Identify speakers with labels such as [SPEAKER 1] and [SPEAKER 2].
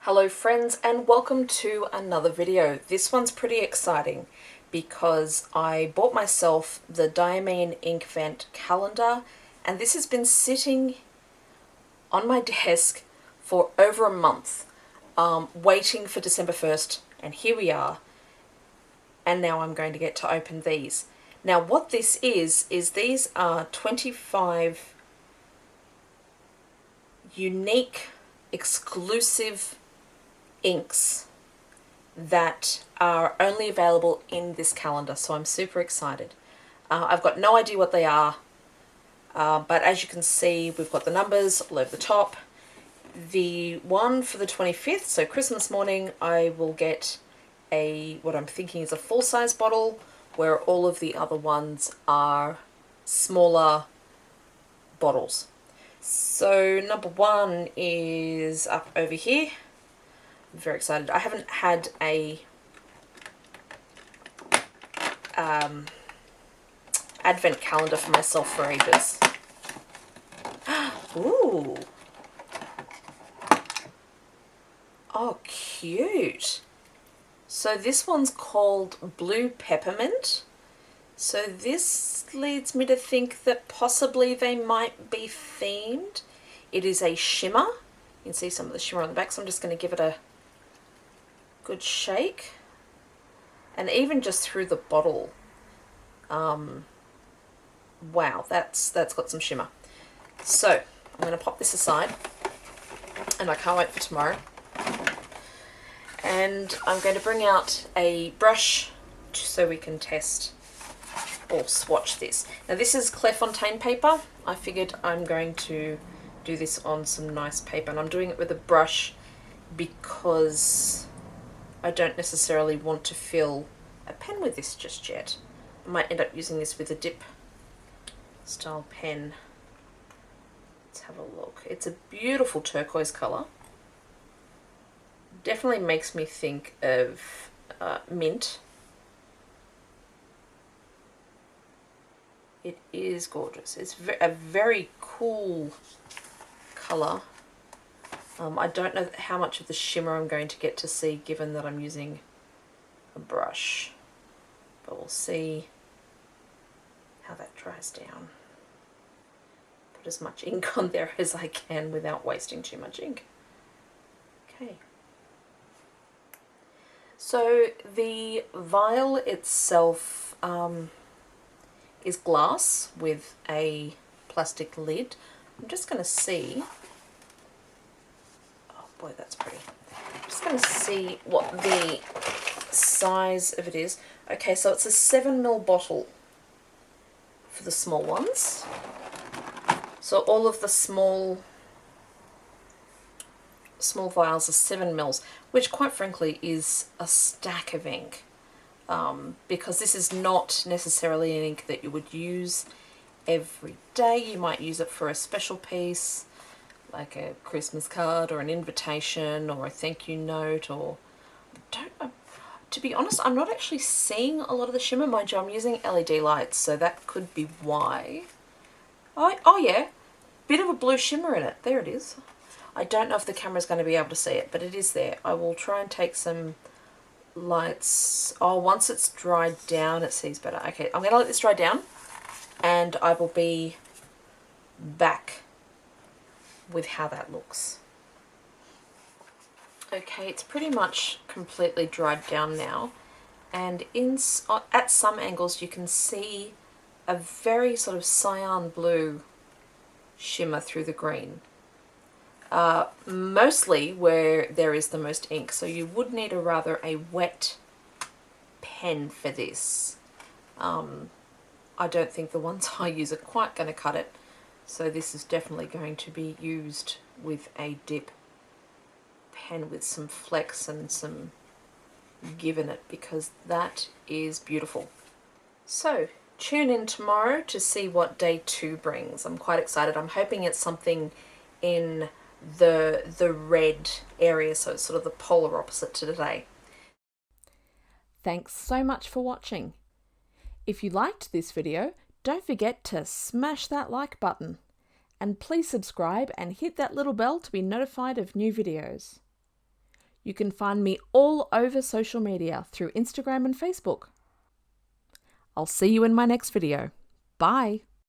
[SPEAKER 1] Hello friends, and welcome to another video. This one's pretty exciting because I bought myself the Diamine Inkvent Calendar, and this has been sitting on my desk for over a month, waiting for December 1st, and here we are, and now I'm going to get to open these. Now what this is these are 25 unique, exclusive inks that are only available in this calendar, so I'm super excited. I've got no idea what they are, but as you can see, we've got the numbers all over the top. The one for the 25th, so Christmas morning, I will get what I'm thinking is a full-size bottle, where all of the other ones are smaller bottles. So number one is up over here. I'm very excited. I haven't had a advent calendar for myself for ages. Ooh. Oh, cute. So this one's called Blue Peppermint. So this leads me to think that possibly they might be themed. It is a shimmer. You can see some of the shimmer on the back, so I'm just going to give it a good shake. And even just through the bottle, wow, that's got some shimmer. So I'm going to pop this aside, and I can't wait for tomorrow. And I'm going to bring out a brush so we can test or swatch this. Now this is Clairefontaine paper. I figured I'm going to do this on some nice paper, and I'm doing it with a brush because I don't necessarily want to fill a pen with this just yet. I might end up using this with a dip style pen. Let's have a look. It's a beautiful turquoise colour. Definitely makes me think of mint. It is gorgeous. It's a very cool colour. I don't know how much of the shimmer I'm going to get to see given that I'm using a brush, but we'll see how that dries down. Put as much ink on there as I can without wasting too much ink. Okay. So the vial itself is glass with a plastic lid. I'm just going to see. Oh boy, that's pretty. I'm just going to see what the size of it is. Okay, so it's a 7ml bottle for the small ones. So all of the small vials are 7ml, which quite frankly is a stack of ink, because this is not necessarily an ink that you would use every day. You might use it for a special piece, like a Christmas card or an invitation or a thank you note, or to be honest, I'm not actually seeing a lot of the shimmer. Mind you, I'm using LED lights, so that could be why. Oh yeah, bit of a blue shimmer in it. There it is. I don't know if the camera's going to be able to see it, but it is there. I will try and take some lights. Oh, once it's dried down, it sees better. Okay, I'm going to let this dry down, and I will be back with how that looks. Okay, it's pretty much completely dried down now, and at some angles you can see a very sort of cyan blue shimmer through the green. Mostly where there is the most ink, so you would need rather a wet pen for this. I don't think the ones I use are quite going to cut it, so this is definitely going to be used with a dip pen with some flex and some give in it, because that is beautiful. So tune in tomorrow to see what day 2 brings. I'm quite excited. I'm hoping it's something in the red area, so it's sort of the polar opposite to today.
[SPEAKER 2] Thanks so much for watching. If you liked this video, don't forget to smash that like button, and please subscribe and hit that little bell to be notified of new videos. You can find me all over social media through Instagram and Facebook. I'll see you in my next video. Bye!